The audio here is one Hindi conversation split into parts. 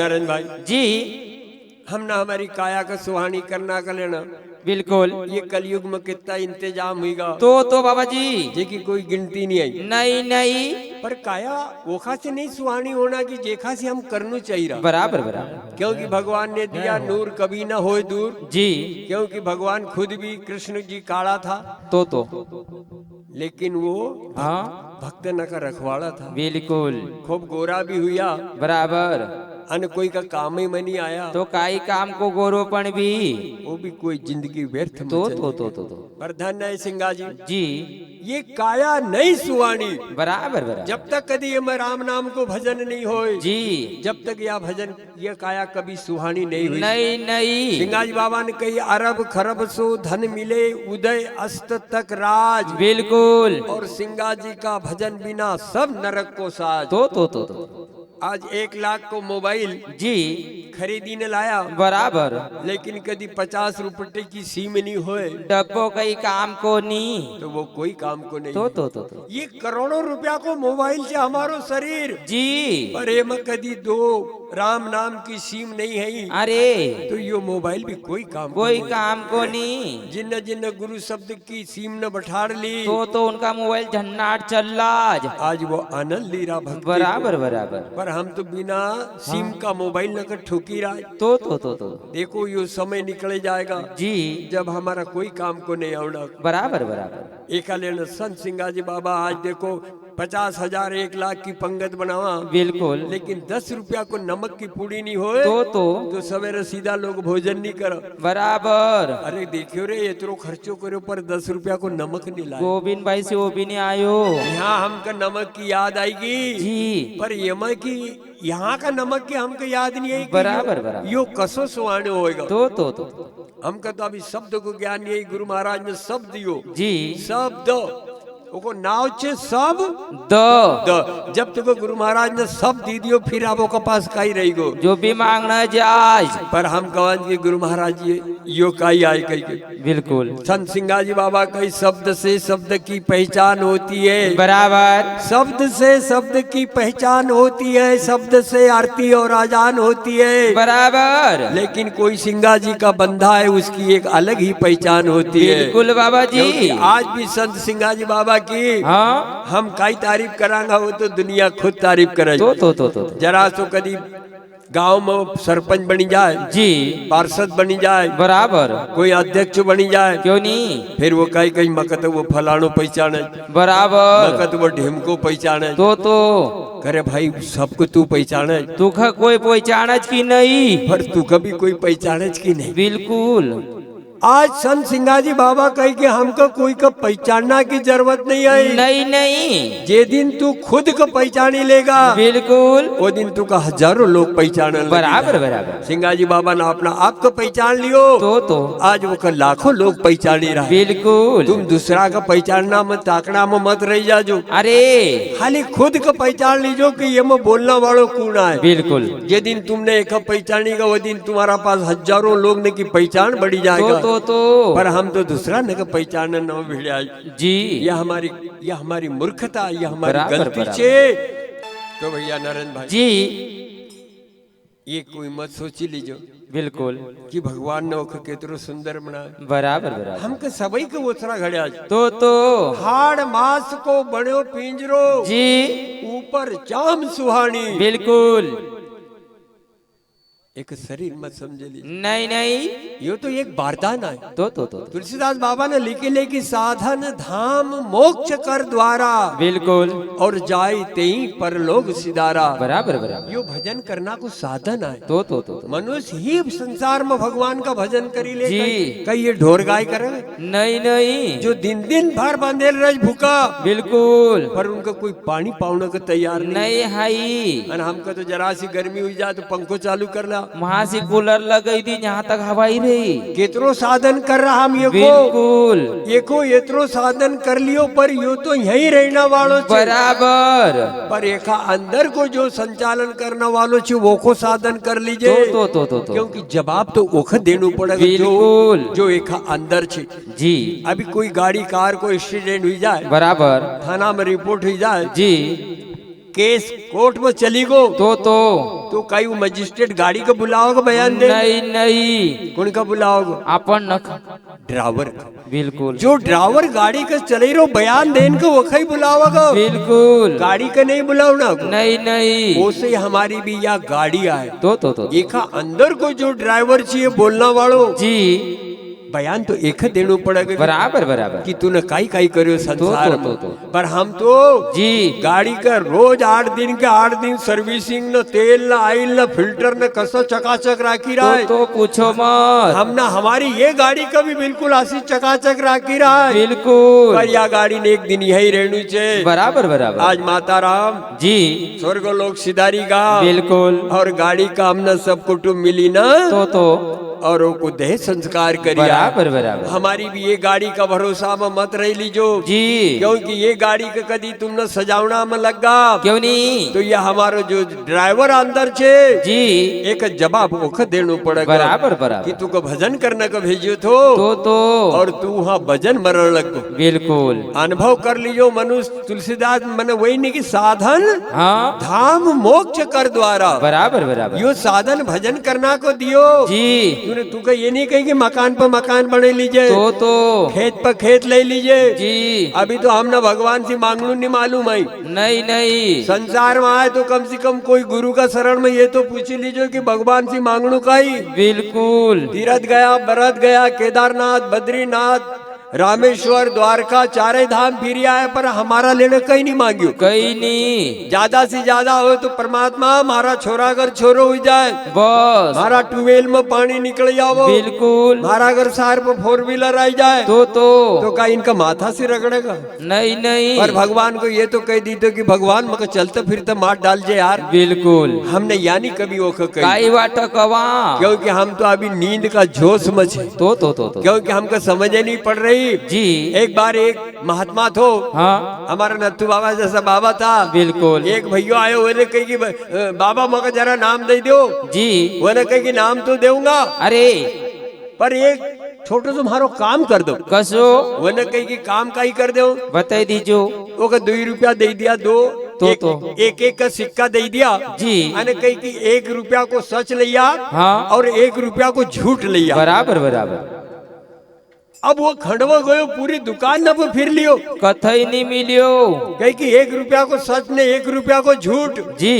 नारायण भाई जी हम ना हमारी काया का सुहानी करना कर लेना। बिल्कुल। ये कलयुग में कितना इंतजाम हुईगा तो बाबा जी जेकी कोई गिनती नहीं आई। नहीं नहीं पर काया ओखा से नहीं सुहानी होना कि जेखा से हम करनू चाहिए। बराबर बराबर क्योंकि भगवान ने दिया नूर कभी ना होए दूर। जी क्योंकि भगवान खुद भी कृष्ण जी काला था तो लेकिन वो हाँ भक्त न का रखवाड़ा था। बिल्कुल खूब गोरा भी हुआ बराबर। अन कोई का काम ही में नहीं आया तो काई काम को गोरोपण भी वो भी कोई जिंदगी व्यर्थ में तो चली तो गई। तो तो तो पर धन है सिंगा जी जी ये काया नहीं सुहानी बराबर बराबर जब तक कभी ये राम नाम को भजन नहीं होए। जी जब तक यह भजन ये काया कभी सुहानी नहीं हुई। नहीं नहीं सिंगाजी बाबा ने कही अरब खरब सो धन मिले उदय अस्त तक राज। बिल्कुल और सिंगा जी का भजन बिना सब नरक को साज। तो आज 1 लाख को मोबाइल जी खरीदी ने लाया बराबर। लेकिन कभी 50 रुपये की सीम नहीं होए डब्बो कई काम को नहीं तो वो कोई काम को नहीं। तो ये करोड़ों रुपया को मोबाइल से हमारो शरीर जी पर एम कदी 2 राम नाम की सीम नहीं है अरे तो ये मोबाइल भी कोई काम कोई को नहीं। काम को नहीं जिन्न जिन्न गुरु शब्द की सीम न बैठाड़ ली तो उनका मोबाइल झन्नाट चल रहा आज वो आनंद ली रहा भक्ति बराबर बराबर। पर हम तो बिना सिम का मोबाइल न कर ठोकी रहा। तो देखो ये समय निकले जाएगा जी जब हमारा कोई काम को नहीं आना। बराबर बराबर एक लेना संत सिंगाजी बाबा आज देखो 50,000 1 लाख की पंगत बनावा बिल्कुल लेकिन 10 रुपया को नमक की पूड़ी नहीं होए तो सवेरे सीधा लोग भोजन नहीं करो बराबर। अरे देखियो रे इतरो खर्चो करो पर 10 रुपया को नमक नहीं लाए। गोविंद भाई से वो भी नहीं आयो यहाँ हमका नमक की याद आएगी जी पर यमा की यहाँ का नमक की हमको याद नहीं आई बराबर बराबर। यो कसो सुहाने होएगा। तो हमका तो अभी शब्द को ज्ञान नहीं गुरु महाराज ने शब्द दियो जी शब्द वो नाव चे सब द जब तक गुरु महाराज ने सब दी दियो फिर आप के पास काई रही गो जो भी मांगना जायज पर हम कवन के गुरु महाराज ये यो काई आए कही के बिल्कुल। संत सिंगाजी बाबा कई शब्द से शब्द की पहचान होती है बराबर। शब्द से शब्द की पहचान होती है शब्द से आरती और आजान होती है बराबर। लेकिन कोई सिंगाजी का बंधा है उसकी एक अलग ही पहचान होती है। बिल्कुल बाबा जी। आज भी संत सिंगाजी बाबा की हाँ हम काई तारीफ करांगा वो तो दुनिया खुद तारीफ करे। तो जरा तो कभी गांव में सरपंच बनी जाए जी पार्षद बनी जाए बराबर कोई अध्यक्ष बनी जाए क्यों नहीं फिर वो कहीं मकत वो फलानो पहचाने बराबर मकत वो ढिमको पहचाने तो करे भाई सबको तू पहचाने तू कोई पहचानज की नहीं पर तू कभी कोई पहचाने की नहीं। बिल्कुल। आज संत सिंगाजी बाबा कही कि हमको कोई को पहचानना की जरूरत नहीं है। नहीं जे दिन तू खुद को पहचानी लेगा बिल्कुल वो दिन तू का हजारों लोग पहचान बराबर बराबर। सिंगाजी बाबा ने अपना आप को पहचान लियो तो आज वो का लाखों लोग पहचानी रहा। बिल्कुल। तुम दूसरा का पहचानना मत ताकना में मत रह जाजो अरे खाली खुद को पहचान लीजो कि ये में बोलना वालों कौन है। बिल्कुल। जे दिन तुमने एक पहचानी का वो दिन तुम्हारा पास हजारों लोग ने की पहचान बढ़ी जाएगा। तो पर हम तो दूसरा न पहचान न भिड़ा जी यह हमारी मूर्खता यह हमारी बराबर, गलती बराबर। छे। तो भैया नरेंद्र भाई जी ये कोई मत सोची लीजो बिल्कुल कि भगवान ने ओख केतरो सुंदर बनाए बराबर बराबर। हमके सबई के ओसरा घड़िया तो हाड़ मास को बड़ो पिंजरो जी ऊपर चाम सुहानी। बिल्कुल। एक शरीर मत समझे ली नहीं ये तो एक वरदान है। तो तुलसीदास बाबा ने लिखे ले कि साधन धाम मोक्ष कर द्वारा बिल्कुल और जाय तेई पर लोग सिदारा। बराबर बराबर। यो भजन करना को साधन है। तो मनुष्य ही संसार में भगवान का भजन करी ले जी। कई ये ढोर गाय करे नहीं जो दिन दिन भर बंधेल रह भूखा बिल्कुल पर उनका कोई पानी पावने को तैयार नहीं हाई और हमका तो जरा सी गर्मी हुई जाए तो पंखो चालू कर ला वहाँ से कूलर लग गई थी यहाँ तक हवाई रही। कितरो साधन कर रहा हम बिल्कुल एको इतरो साधन कर लियो पर यो तो यही रहना वालों छे। बराबर। पर एका अंदर को जो संचालन करने वालों छे वो को साधन कर लीजिए तो क्योंकि जवाब तो ओख देना पड़ेगा बिल्कुल जो एका अंदर छे। जी अभी कोई गाड़ी कार को एक्सीडेंट हुई जाए बराबर थाना में रिपोर्ट हुई जाए जी केस कोर्ट में चली गो तो कई वो मजिस्ट्रेट गाड़ी को बुलाओगे बयान दे? नहीं कौन का बुलाओगे? अपन न ड्राइवर। बिल्कुल जो ड्राइवर गाड़ी का चले रहो बयान देन को वो कई बुलाओगे? बिल्कुल गाड़ी का नहीं बुलाओना। नहीं ओसे हमारी भी यहाँ गाड़ी आए तो एका अंदर को जो ड्राइवर चाहिए बोलना वालों जी बयान तो एक देना पड़ेगा। बराबर कि तूने काई करो संसार में। पर हम तो जी गाड़ी का रोज 8 दिन सर्विसिंग न तेल न ऑयल न फिल्टर न कसो चकाचक राखी रहा है। तो पूछो मत। हम ना हमारी ये गाड़ी का भी बिल्कुल ऐसी चकाचक राखी रहा है। बिल्कुल पर यह गाड़ी ने एक दिन यही रहनी चाहिए। बराबर आज माता राम जी स्वर्ग लोक सिधारी गा। बिल्कुल और गाड़ी का हमने सब कुटुंब मिली ना तो और वो को देह संस्कार करिया। बराबर हमारी भी ये गाड़ी का भरोसा में मत रह लीजो जी, क्योंकि ये गाड़ी का कदी तुमने सजावना में लगा क्यों नहीं। तो ये हमारो जो ड्राइवर अंदर छे जी एक जवाब ओख देनो पड़ेगा। बराबर कि तू को भजन करने को भेजियो तो और तू वहाँ भजन मरण लग। बिल्कुल अनुभव कर लीजो मनुष्य तुलसीदास मैंने वही नहीं कि साधन हाँ धाम मोक्ष कर द्वारा। बराबर यो साधन भजन करना को दियो जी। तू का ये नहीं कही कि मकान पर मकान बने लीजिए तो खेत पर खेत ले लीजिए जी। अभी तो हमने भगवान से मांगलू नहीं मालूम है। नहीं संसार में आए तो कम से कम कोई गुरु का शरण में ये तो पूछ लीजिए कि भगवान से मांगलू का ही। बिल्कुल तीरथ गया बरत गया केदारनाथ बद्रीनाथ रामेश्वर द्वारका चारे धाम फिर आए पर हमारा लेने कहीं नहीं मांगियो। कहीं नहीं। ज्यादा से ज्यादा हो तो परमात्मा हमारा छोरा अगर छोरो हो जाए बस हमारा ट्यूबवेल में पानी निकल जाओ। बिल्कुल हमारा अगर शहर पर 4 व्हीलर आ जाए तो क्या इनका माथा से रगड़ेगा? नहीं। पर भगवान को ये तो कह दी तो कि भगवान मगर चलते फिरते मार डाल जे यार। बिल्कुल हमने यानी कभी वो क्योंकि हम तो अभी नींद का जोश में छे तो क्योंकि हमको समझ नहीं पड़ रही जी। एक बार एक महात्मा थो हाँ हमारा नत्थू बाबा जैसा बाबा था। बिल्कुल एक भैया आए उन्हें कही कि बाबा मगर जरा नाम दे दो जी। उन्हें कही कि नाम तो दूंगा अरे पर एक छोटो तुम्हारो काम कर दो। कसो उन्हें कही कि काम का ही कर दो बताई दीजो। वो 2 रुपया दे दिया एक का सिक्का दे दिया जी। अने कही कि 1 रुपया को सच लिया हाँ और 1 रुपया को झूठ लिया। बराबर अब वो खंडवा गयो पूरी दुकान न फिर लियो कथई नहीं मिलियो कही कि 1 रुपया को सच ने 1 रुपया को झूठ जी।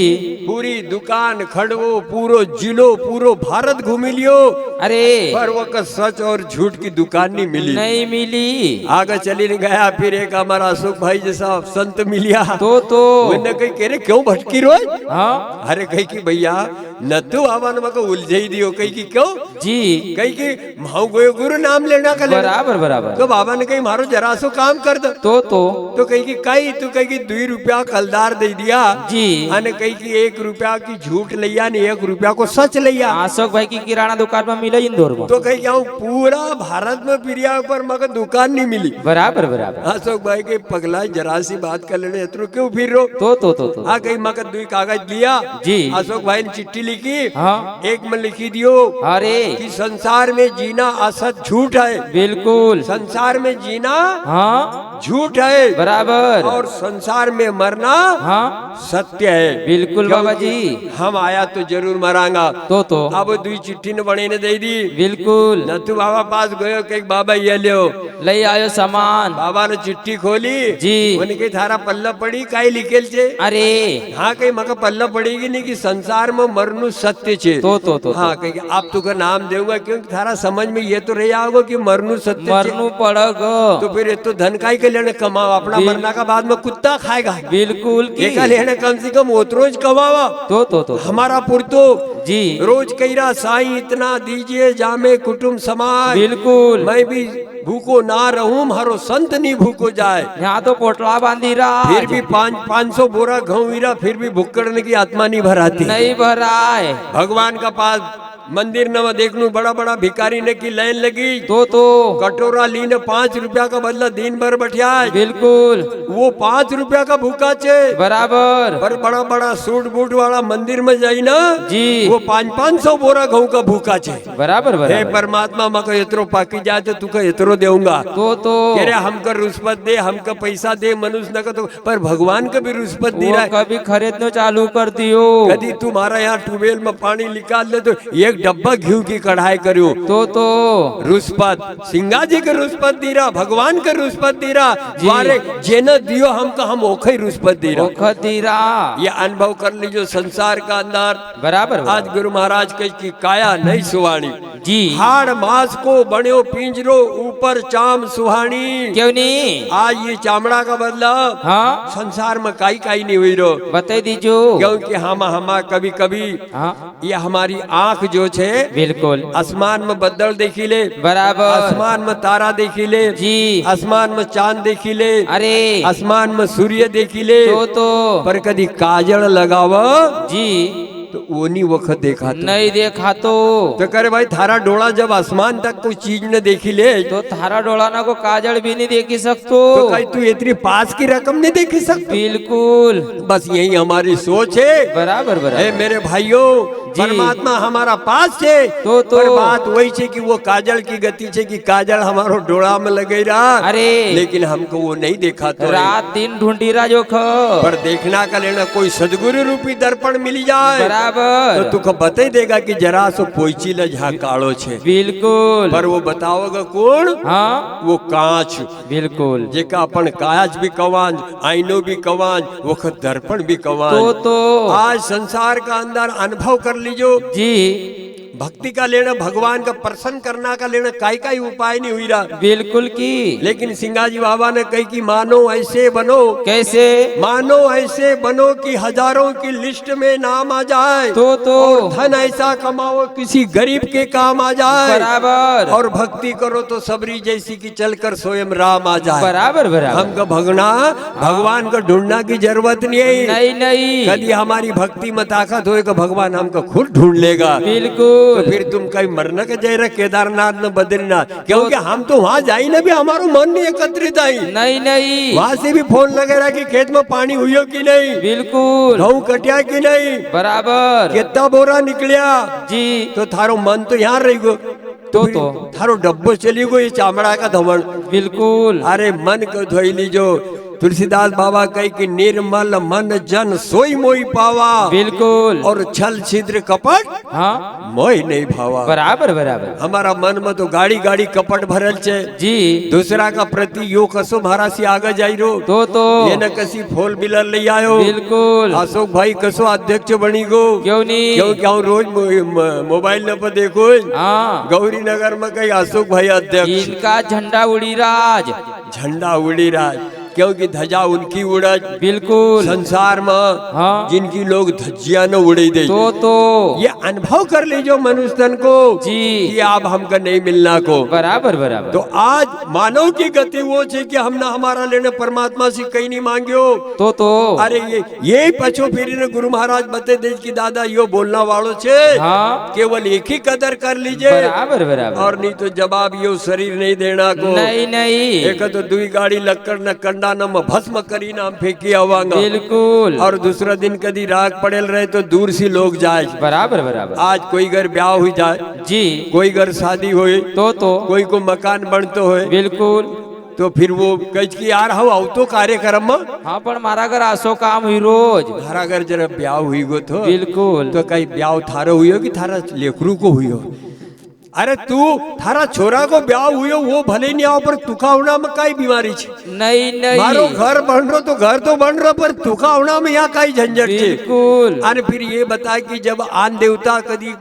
पूरी दुकान खंडवो पूरो जिलो पूरो भारत घूमी लियो। अरे पर वो का सच और झूठ की दुकान नहीं मिली। आगे चली नहीं गया फिर एक हमारा अशोक भाई जैसा संत मिलिया तो कही कह रहे क्यों भटकी रो? हाँ अरे कही कि भैया न तो आवान मको उलझाई दियो कही कि क्यों जी कही कि माऊ गयो गुरु नाम लेना का बराबर तो बाबा ने कही मारो जरा सो काम कर दो तो कही कि कही तू कही कि 2 रुपया कलदार दे दिया जी। अने कही कि 1 रुपया की झूठ लिया ने 1 रुपया को सच लिया। अशोक भाई की किराना दुकान में मिला इंदौर में तो कही क्या पूरा भारत में फिरिया पर मगर दुकान नहीं मिली। बराबर अशोक भाई के पगला जरा सी बात कर लेने क्यों फिर रो तो हाँ कही मगर 2 कागज लिया जी। अशोक भाई ने चिट्ठी लिखी हाँ। एक में लिखी दियो अरे कि संसार में जीना असत झूठ है। बिल्कुल संसार में जीना हाँ झूठ है बराबर और संसार में मरना हाँ सत्य है। बिल्कुल बाबा जी हम आया तो जरूर मरांगा तो अब 2 चिट्ठी ने बने ने दे दी। बिल्कुल नथु बाबा पास गयो कि बाबा ये लियो ले आयो सामान। बाबा ने चिट्ठी खोली जी। उनके थारा पल्ला पड़ी काई लिखेल छे? अरे हाँ कहीं मका पल्ला पड़ेगी नहीं कि संसार में मरनु सत्य छे तो हाँ कहीं आप तो का नाम देऊंगा क्योंकि थारा समझ में ये तो रह आओगे कि मरनु सत्य मरनु पड़ेगा तो फिर ये तो धन का ही लेने कमाओ अपना मरना का बाद में कुत्ता खाएगा। बिल्कुल लेने कम से कम वो रोज कमावा तो हमारा पुरतो जी रोज कईरा साईं इतना दीजिए जामे कुटुंब समाज। बिल्कुल मैं भी भूखो ना रहूं मारो संत नहीं भूखो जाए। यहाँ तो पोटला बांधी रहा फिर भी 500 बोरा घऊं फिर भी भुक्कड़ने की आत्मा नहीं भराती नहीं भराए। भगवान का पास मंदिर न देखनू बड़ा बड़ा भिखारी ने की लाइन लगी तो कटोरा लीने 5 रुपया का बदला दिन भर बैठा बिल्कुल वो 5 रुपया का भूखा छे बराबर। पर बड़ा बड़ा सूट बूट वाला मंदिर में जाई ना जी वो 500 बोरा घऊ का भूखा छे बराबर हे बराबर। परमात्मा मको इतरो पाकी जाए तो तुका इतरो देऊंगा तो कह रहे हमका रुष्पत दे हमका पैसा दे मनुष्य न का तो पर भगवान का भी रुष्पत दे वो रहा है कभी खरीदना चालू कर दियो कभी तुम्हारा यहाँ ट्यूबवेल में पानी निकाल ले तो एक डब्बा घी की कढ़ाई करो तो रुष्पत सिंगा जी के रुष्पत दी रहा भगवान के रुष्पत दी रहा द्वारे जेना दियो हमका हम ओखे रुष्पत दी रहा ये अनुभव कर लीजिए संसार का अंदर बराबर। आज गुरु महाराज की काया नहीं सुहानी जी हाड़ मास को बण्यो पिंजरो ऊपर चाम सुहानी क्यों नहीं आज ये चामड़ा का बदला हाँ संसार में काई काई नहीं हुई रो बता दीजो क्योंकि हम कभी कभी हाँ ये हमारी आंख जो छे बिल्कुल आसमान में बदल देखी ले बराबर आसमान में तारा देखी ले जी आसमान में चांद देखी ले अरे आसमान में सूर्य देखी ले तो पर कभी काजल लगावा जी तो वो नहीं वक्त देखा नहीं देखा तो करे भाई थारा डोला जब आसमान तक कोई चीज न देखी ले तो थारा डोलाना को काजल भी नहीं देखी सकतो तो कहीं तू इतनी पास की रकम नहीं देखी सकती बिल्कुल बस यही हमारी सोच है बराबर बराबर। मेरे भाइयों परमात्मा हमारा पास है तो पर बात वही है कि वो काजल की गति है कि काजल हमारो डोला में लगे रहा अरे लेकिन हमको वो नहीं देखा तो रात दिन ढूंढी रहा जो पर देखना का लेना कोई सदगुरु रूपी दर्पण मिल जाए बराबर तो तुको बता देगा कि जरा सो पोइची ल झा कालो छे बिल्कुल पर वो बताओगे कौन हाँ वो कांच बिल्कुल जेका अपन कांच भी कवांज आईनो भी कवांज वो दर्पण भी कवांज तो आज संसार का अंदर अनुभव कर लीजो जी भक्ति का लेना भगवान का प्रसन्न करना का लेना काई उपाय नहीं हुई रहा बिल्कुल की लेकिन सिंगाजी बाबा ने कही कि मानो ऐसे बनो कैसे मानो ऐसे बनो कि हजारों की लिस्ट में नाम आ जाए तो और धन ऐसा कमाओ किसी गरीब के काम आ जाए बराबर और भक्ति करो तो सबरी जैसी की चलकर स्वयं राम आ जाए बराबर बराबर। हमको भगना भगवान को ढूंढना की जरूरत नहीं है नहीं कभी हमारी भक्ति में ताकत होए तो भगवान हमको खुद ढूंढ लेगा बिल्कुल तो फिर तुम कहीं मरने के जाए रहे केदारनाथ न बद्रीनाथ क्योंकि हम तो वहाँ जाई ना भी हमारो मन नहीं एकत्रित आई नहीं वहाँ से भी फोन लगे रहा कि खेत में पानी हुई कि नहीं बिल्कुल गेहूं कटिया कि नहीं बराबर कितना बोरा निकलिया जी तो थारो मन तो यहाँ रही गो तो थारो डब्बो चली गो ये चामड़ा का धमन बिल्कुल अरे मन को धोई लीजो तुलसीदास बाबा कही कि निर्मल मन जन सोई मोई पावा बिल्कुल और छल छिद्र कपट हाँ मोई नहीं भावा बराबर बराबर। हमारा मन में तो गाड़ी गाड़ी कपट भरल छे जी दूसरा का प्रति यो कसो महारा सी आगे जाई रो तो ये न कसी फोल बिलर ले आयो बिल्कुल अशोक भाई कसो अध्यक्ष बनी गो क्यों नहीं क्यों रोज मोबाइल न पर देखो हाँ गौरी नगर में कहीं अशोक भाई अध्यक्ष इनका झंडा उड़ी राज झंडा उड़ी राज क्योंकि ध्वजा उनकी उड़ज बिल्कुल संसार में हाँ जिनकी लोग धज्जिया न उड़े दे तो ये अनुभव कर लीजो मनुष्य तन को जी कि आप हमका नहीं मिलना को बराबर बराबर। तो आज मानव की गति वो है कि हम ना हमारा लेने परमात्मा से कहीं नहीं मांगियो तो अरे ये पछो फिर ने गुरु महाराज बते देश की दादा यो बोलना वालों छे हाँ केवल एक ही कदर कर लीजिए बराबर बराबर और नहीं तो जवाब यो शरीर नहीं देना को नहीं एक तो दुई गाड़ी लक्कड़ न कंडा न भस्म करी नाम फेंकी आवांगा बिल्कुल और दूसरा दिन कदी राग पड़ेल रहे तो दूर से लोग जाए बराबर बराबर। आज कोई घर ब्याह हुई जाए जी कोई घर शादी होए तो कोई को मकान बनतो होए बिल्कुल तो फिर वो कच की यार हो तो कार्यक्रम में हाँ पर मारा घर आसो काम हुई रोज थारा घर जरा ब्याह हुई गो तो बिल्कुल तो कहीं ब्याह थारो हुई हो कि थारा लेकरू को हुई हो अरे तू थारा छोरा को ब्याह हुई हो वो भले नहीं आओ पर तुका होना में काई बीमारी छे नहीं मारो घर बन रो तो घर तो बन रो पर तुका होना में यहाँ काई झंझट छे बिल्कुल। अरे फिर ये बता कि जब आन देवता कदी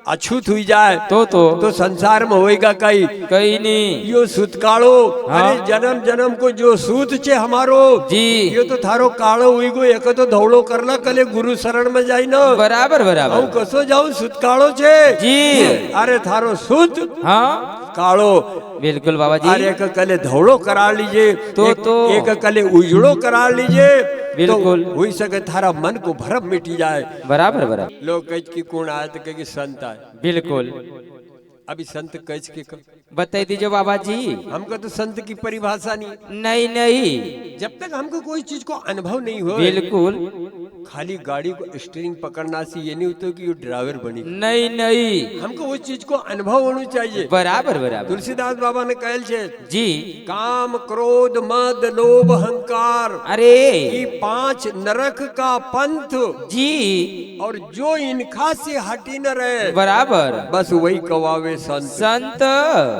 अछूत हुई जाए तो संसार में होएगा कहीं नहीं यो सूत कालो हाँ? अरे जन्म जन्म को जो सूत छे हमारो जी यो तो थारो कालो हुई गो एक तो धौलो करना कले गुरु शरण में जाई ना बराबर बराबर। कसो जाऊ सूत कालो छे जी अरे थारो सूत हाँ काळो बिल्कुल बाबा जी। अरे एक कले धवड़ो करा लीजिए एक कले उजड़ो करा लीजिए बिल्कुल। तो हुई सके थारा मन को भरम मिटी जाए। बराबर बराबर। लोग कह की कौन आए तो कहे संत आए। बिल्कुल। अभी संत कच के बताई दीजिए बाबा जी। हमको तो संत की परिभाषा नहीं। नहीं नहीं, जब तक हमको कोई चीज को अनुभव नहीं हो। बिल्कुल। खाली गाड़ी को स्टीयरिंग पकड़ना से ये नहीं होता कि ये ड्राइवर बनी। नहीं नहीं, हमको वो चीज को अनुभव होना चाहिए। बराबर बराबर। तुलसीदास बाबा ने कहल छे जी, काम क्रोध मद लोभ अहंकार अरे ये 5 नरक का पंथ जी, और जो इनखा से हटी न रहे बराबर, बस वही कवावे संत। संत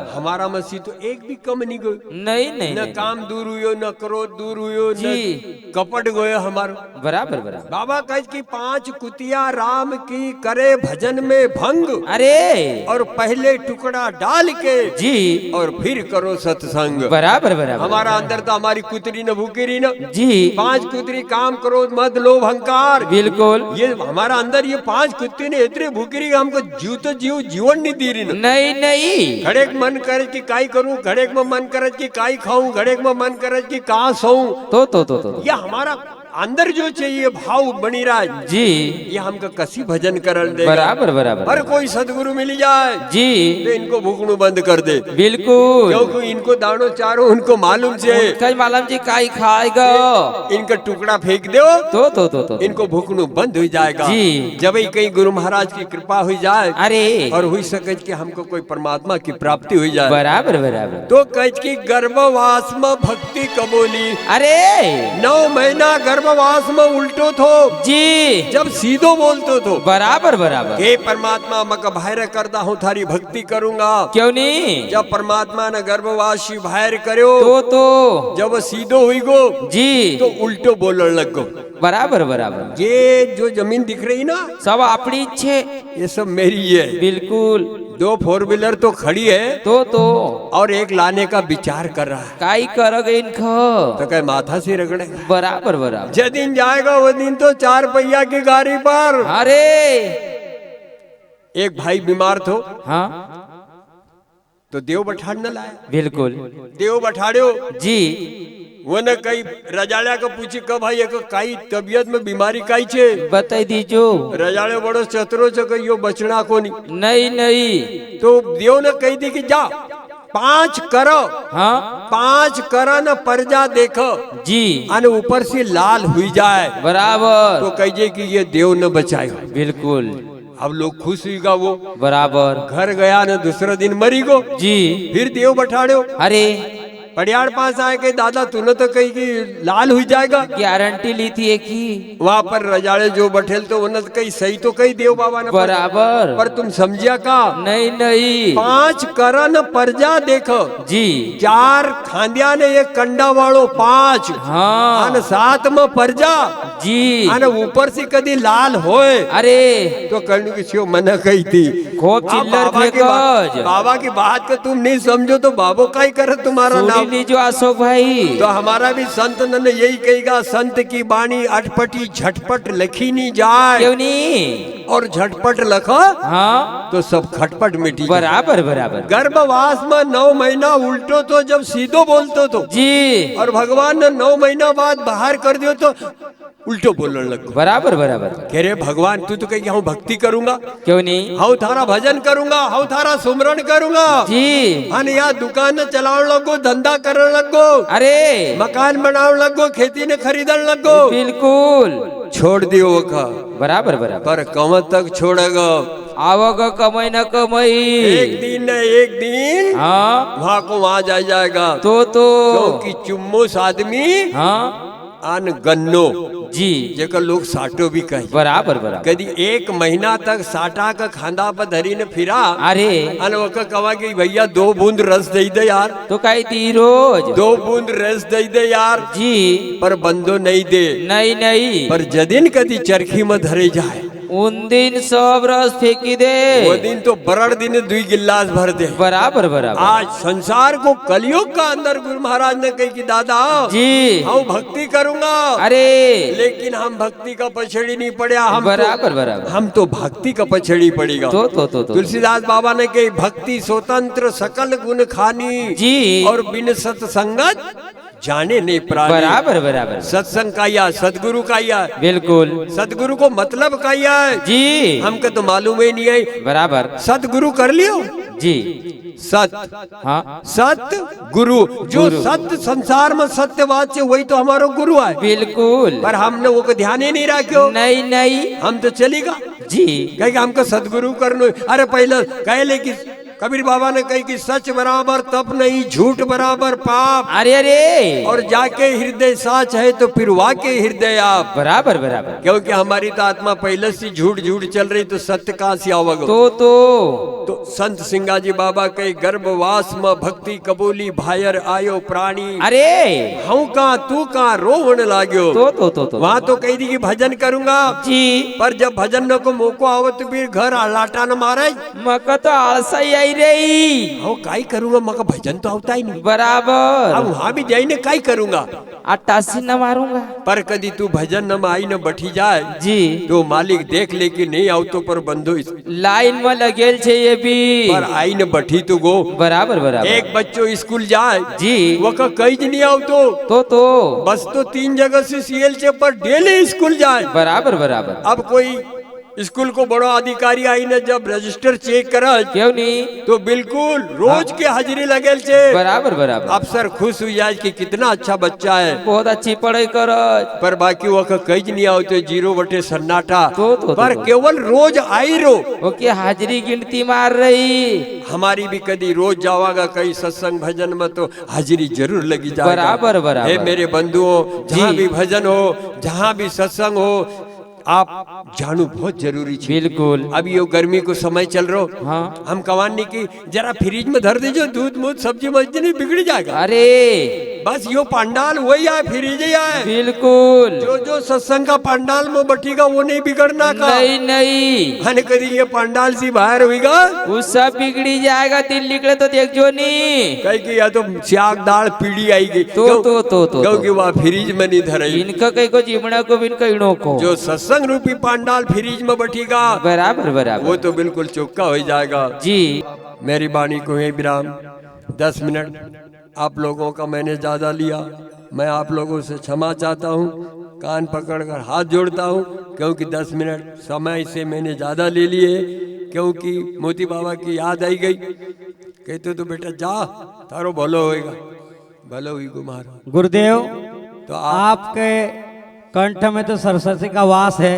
हमारा मसीह तो एक भी कम नहीं गयो। नहीं नहीं, न नहीं। काम दूर हुयो न क्रोध दूर हुयो जी। न कपट गयो हमारो। बराबर बराबर। बाबा कह की 5 कुतिया राम की करे भजन में भंग अरे और पहले टुकड़ा डाल के जी, और फिर करो सत्संग। बराबर बराबर। हमारा अंदर तो हमारी कुतरी न भूकेरी न जी, 5 कुतरी काम क्रोध मद लोभ अहंकार। बिल्कुल। ये हमारा अंदर ये 5 कुत्ते ने इतने भूकेरी हमको जीव तो जीवन नहीं दी रही न। नहीं नहीं, घड़ेक मन करे कि काई करूं, घड़ेक में मन करे कि काई खाऊं, घड़ेक में मन करे कि कहाँ सोऊं। तो ये हमारा अंदर जो चाहिए भाव बनी रहा है जी, ये हमको कसी भजन करल देगा। बराबर बराबर। हर कोई सदगुरु मिल जाए जी, तो इनको भूखणु बंद कर दे। बिल्कुल। क्योंकि इनको दानो चारो उनको मालूम से कई मालूम जी काई खाएगा, इनका टुकड़ा फेंक दो तो इनको भूखणु बंद हो जाएगा। जी। जब ही कहीं गुरु महाराज की कृपा हो जाए अरे और हुई सके कि हमको कोई परमात्मा की प्राप्ति हो जाए बराबर बराबर। तो कह की गर्भवास में भक्ति कबोली। अरे 9 महीना गर्भवास में उल्टो थो जी, जब सीधो बोलतो तो बराबर बराबर। हे परमात्मा मक भायर करता हूँ थारी भक्ति करूंगा। क्यों नहीं, जब परमात्मा ने गर्भवासी भायर करो तो जब वो सीधो हुई गो जी, तो उल्टो बोलने लग गो। बराबर बराबर। ये जो जमीन दिख रही ना सब अपनी इच्छे, ये सब मेरी है। बिल्कुल। 2 4 व्हीलर तो खड़ी है तो और एक लाने का विचार कर रहा है। काई करोगे इनको, तो कहे माथा से रगड़ेगा। बराबर बराबर। जिस दिन जाएगा वो दिन तो 4 पहिया की गाड़ी पर। अरे एक भाई बीमार थो हाँ, तो देव बठाड़ न लाया। बिल्कुल देव बठाड़ो जी, वो न कई रजाड़ा को पूछी कब भाई एक काई तबियत में बीमारी काई छे। बताई दीजो। रजाड़े बड़ो चतरो छ कहियो बचना को नहीं नहीं, तो देव ने कही दी कि जा 5 करो। हाँ 5 करो न परजा देखो जी, अन ऊपर से लाल हुई जाए बराबर। तो कहिए कि ये देव न बचाएगा। बिल्कुल, अब लोग खुश हुईगा। वो बराबर। घर गया न दूसरा दिन मरी गो। जी, फिर देव बठाड़ो अरे पड़ियार पास आए के दादा तूने तो कही कि लाल हुई जाएगा। गारंटी ली थी एक ही। वहाँ पर रजाड़े जो बठेल तो उन्हें कही सही तो कही देव बाबा ने बराबर। पर तुम समझिया का नहीं नहीं 5 करन परजा देखो जी, 4 खांदिया ने एक कंडा वालो 5 हाँ अन 7 में परजा जी, अन ऊपर से कदी लाल होए। अरे तो कर्ण की छियो मना कही थी खूब चिल्लर फेंकोज। बाबा की बात को तुम नहीं समझो तो बाबो का ही करे तुम्हारा नाम। लीजिए अशोक भाई। तो हमारा भी संत ने यही कहेगा संत की बाणी अटपटी झटपट लिखी नहीं जाए। क्यों नहीं, और झटपट लखो हाँ तो सब खटपट मिटी। बराबर बराबर। गर्भवास में 9 महीना उल्टो तो जब सीधो बोलतो तो जी, और भगवान ने 9 महीना बाद बाहर कर दियो तो उल्टो बोलने लग। बराबर बराबर। कह रहे भगवान तू तो कही हम भक्ति करूंगा। क्यों नहीं, हाउ थारा भजन करूंगा, हाउ थारा सुमरण करूंगा जी, अन या दुकान चलावन लगो, धंधा करने लगो, अरे मकान बनावन लगो, खेती ने खरीदन लगो। बिल्कुल छोड़ दियो वखा बराबर बराबर। पर कम तक छोड़ेगा। आवग कमाई न कमाई, एक दिन न एक दिन हाँ वहाँ को वहाँ जाएगा। तो क्योंकि चुम्मोस आदमी हाँ अन गन्नो जी, जेकर लोग साटो भी कही। बराबर बराबर। कदी 1 महीना तक साटा का खांदा पर धरी ने फिरा अरे अन वक कवा कि भैया 2 बूंद रस दे दे यार, तो कही थी रोज 2 बूंद रस दे दे यार। जी, पर बंदो नहीं दे। नहीं नहीं, पर जदिन कदी चरखी में धरे जाए उन दिन सब रस फेंकी दे। वो दिन तो बरड़ दिन 2 गिलास भर दे। बराबर बराबर। आज संसार को कलयुग का अंदर गुरु महाराज ने कही कि दादा जी हम भक्ति करूंगा, अरे लेकिन हम भक्ति का पछड़ी नहीं पड़े। हम बराबर बराबर। हम तो भक्ति का पछड़ी पड़ेगा। तो तुलसीदास बाबा ने कही भक्ति स्वतंत्र सकल गुण खानी जी और बिन सत्संगत जाने नहीं प्राणी। बराबर बराबर। सत्संग का या सदगुरु का या बिल्कुल सदगुरु को मतलब का या जी हमको तो मालूम ही नहीं है। बराबर सदगुरु कर लियो जी। सत हाँ सत गुरु जो सत्य संसार में सत्यवाद से वही तो हमारा गुरु है। बिल्कुल। पर हमने वो को ध्यान ही नहीं रखो। नहीं हम तो चलेगा जी कहे हमको सदगुरु करनो। अरे पहले कहले कि कबीर बाबा ने कही कि सच बराबर तप नहीं, झूठ बराबर पाप। अरे और जाके हृदय साच है तो फिर वाके हृदय आप। बराबर बराबर। क्योंकि हमारी तो आत्मा पहले से झूठ चल रही तो सत्य कहाँ से आवग। तो संत सिंगाजी बाबा के गर्भवास में भक्ति कबूली भायर आयो प्राणी। अरे हूँ कहाँ तू कहाँ रोवण लाग्यो। तो वहाँ तो कही दी कि भजन करूंगा जी, पर जब भजन को मौको आवो तो फिर घर लाटा न मारे। मका तो आलसा ही आई रही। हाँ काई करूंगा, मका भजन तो आवता ही नहीं। बराबर। अब वहाँ भी जाइने काई करूंगा, 88 न मारूंगा। पर कदी तू भजन न आई न बैठी जाए जी तो मालिक देख ले कि नहीं आओ तो पर बंधो लाइन में लगेल छे ये भी। पर आई न बैठी तो गो। बराबर बराबर। एक बच्चों स्कूल जाए जी वो का कहीं नहीं आओ तो बस तो 3 जगह से सीएल से पर डेली स्कूल जाए। बराबर बराबर। अब कोई स्कूल को बड़ा अधिकारी आई ने जब रजिस्टर चेक करा क्यों नहीं तो बिल्कुल रोज के हाजिरी लगेल छे। बराबर बराबर। अफसर खुश हुई आज कि कितना अच्छा बच्चा है, बहुत अच्छी पढ़ाई कर। पर बाकी वो कहीं नहीं आओ तो 0 बटे सन्नाटा। तो पर केवल रोज आई रो ओके हाजिरी गिनती मार रही। हमारी भी कभी रोज जावागा कहीं सत्संग भजन में तो हाजिरी जरूर लगी जाएगा। बराबर बराबर। हे मेरे बंधुओं, जहाँ भी भजन हो, जहाँ भी सत्संग हो, आप जानू बहुत जरूरी है। बिल्कुल। अब ये गर्मी को समय चल रहा हो। हाँ। हम कवानी की जरा फ्रिज में धर दीजिए, दूध मूध सब्जी मस्जी नहीं बिगड़ जाएगा। अरे बस यो पंडाल वही आए, फ्रिज ही आए। बिल्कुल। जो सत्संग का पंडाल में बैठेगा वो नहीं बिगड़ना का। नहीं हन कदी ये पंडाल से बाहर हुईगा वो सब बिगड़ी जाएगा। दिन निकले तो देख जो नहीं कहीं की या तो साग दाल पीढ़ी आएगी तो क्योंकि वह फ्रिज में नहीं धरे। इनका कहीं को जिमड़ा को भी इनका इनो को जो सत्संग रूपी पंडाल फ्रिज में बैठेगा बराबर बराबर वो तो बिल्कुल चौका हो जाएगा। जी मेरी वाणी को है विराम। 10 मिनट आप लोगों का मैंने ज्यादा लिया, मैं आप लोगों से क्षमा चाहता हूँ। कान पकड़कर हाथ जोड़ता हूँ क्योंकि 10 मिनट समय से मैंने ज्यादा ले लिए, क्योंकि मोती बाबा की याद आई गई। कहते तो बेटा जा तारो भलो होएगा, भलो हुई गुमार। गुरुदेव तो आपके कंठ में तो सरस्वती का वास है।